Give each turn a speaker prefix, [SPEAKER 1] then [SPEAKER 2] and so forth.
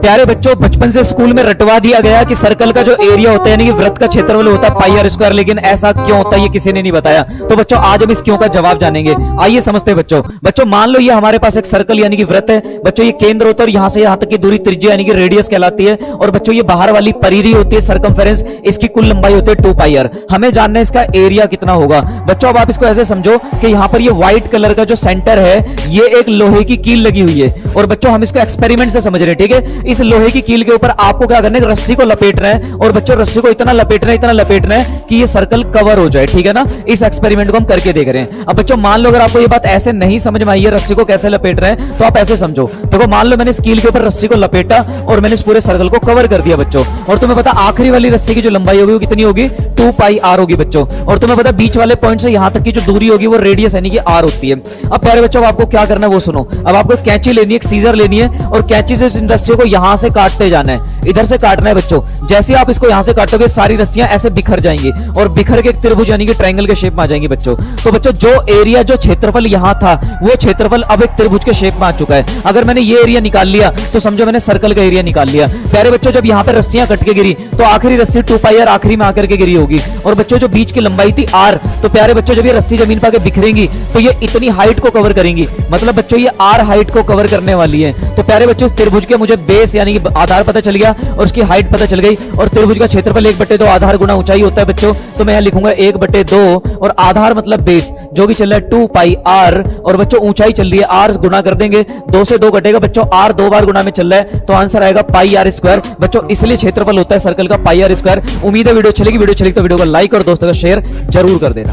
[SPEAKER 1] प्यारे बच्चों, बचपन से स्कूल में रटवा दिया गया कि सर्कल का जो एरिया होता है यानी कि वृत्त का क्षेत्रफल होता है पाई आर स्क्वायर, लेकिन ऐसा क्यों होता है ये किसी ने नहीं बताया। तो बच्चों आज हम इस क्यों का जवाब जानेंगे। आइए समझते हैं बच्चों। बच्चों मान लो ये हमारे पास एक सर्कल यानी कि वृत्त है। बच्चों ये केंद्र होता है और यहां से यहां तक की दूरी त्रिज्या यानी कि रेडियस कहलाती है। और बच्चों ये बाहर वाली परिधि होती है सर्कमफेरेंस, इसकी कुल लंबाई होती है 2 पाई आर। हमें जानना है इसका एरिया कितना होगा। बच्चों अब आप इसको ऐसे समझो कि यहां पर ये व्हाइट कलर का जो सेंटर है ये एक लोहे की कील लगी हुई है। और बच्चों हम इसको एक्सपेरिमेंट से समझ रहे हैं, ठीक है। इस लोहे की कील के ऊपर आपको क्या करना है, रस्सी को लपेटना है। और बच्चों रस्सी को इतना लपेटना है कि ये सर्कल कवर हो जाए, ठीक है ना। इस एक्सपेरिमेंट को हम करके देख रहे हैं। अब बच्चों मान लो अगर आपको ये बात ऐसे नहीं समझ में आई है रस्सी को कैसे लपेट रहे हैं, तो आप ऐसे समझो। देखो मान लो मैंने इस कील के ऊपर रस्सी को लपेटा और मैंने इस पूरे सर्कल को कवर कर दिया बच्चों। और तुम्हें पता आखिरी वाली रस्सी की जो लंबाई होगी वो कितनी होगी, 2 पाई आर होगी बच्चों। और तुम्हें पता बीच वाले पॉइंट से यहां तक की जो दूरी होगी वो रेडियस यानी कि आर होती है। अब प्यारे बच्चों आपको क्या करना है वो सुनो। अब आपको कैंची लेनी है, एक सीजर लेनी है और कैंची से इस रस्सी को यहां से काटते जाना है, इधर से काटना है बच्चों। जैसे आप इसको यहां से काटोगे सारी रस्सियां ऐसे बिखर जाएंगी और बिखर के एक त्रिभुज यानी कि ट्रायंगल के शेप में आ जाएंगी बच्चों। तो बच्चों जो एरिया जो क्षेत्रफल यहां था वो क्षेत्रफल अब एक त्रिभुज के शेप में आ चुका है। अगर मैंने ये एरिया निकाल लिया तो समझो मैंने सर्कल का एरिया निकाल लिया। प्यारे बच्चों जब यहां पे रस्सियां कट के गिरी तो आखिरी रस्सी 2 पाई आर आखिरी में आकर के गिरी होगी। और बच्चों जो बीच की लंबाई थी आर, तो प्यारे बच्चों जब ये रस्सी जमीन पर आके बिखरेंगी तो ये इतनी हाइट को कवर करेंगी। मतलब बच्चों ये आर हाइट को कवर करने वाली है। तो प्यारे बच्चों इस त्रिभुज के मुझे बेस यानी कि आधार पता चल गया और उसकी हाइट पता चल गई। और त्रिभुज का क्षेत्रफल 1/2 आधार गुना ऊंचाई होता है बच्चों। तो मैं यहां लिखूंगा 1/2 और आधार मतलब बेस जो कि चल रहा है 2 पाई आर। और बच्चों ऊंचाई चल रही है आर, गुना कर देंगे 2 से 2 घटेगा बच्चों, आर 2 बार गुना में चल रहा है तो आंसर आएगा पाई आर स्क्वायर बच्चों। इसलिए क्षेत्रफल होता है सर्कल का पाई आर स्क्वायर। उम्मीद है वीडियो चलेगी तो वीडियो को लाइक और दोस्तों का शेयर जरूर कर देना।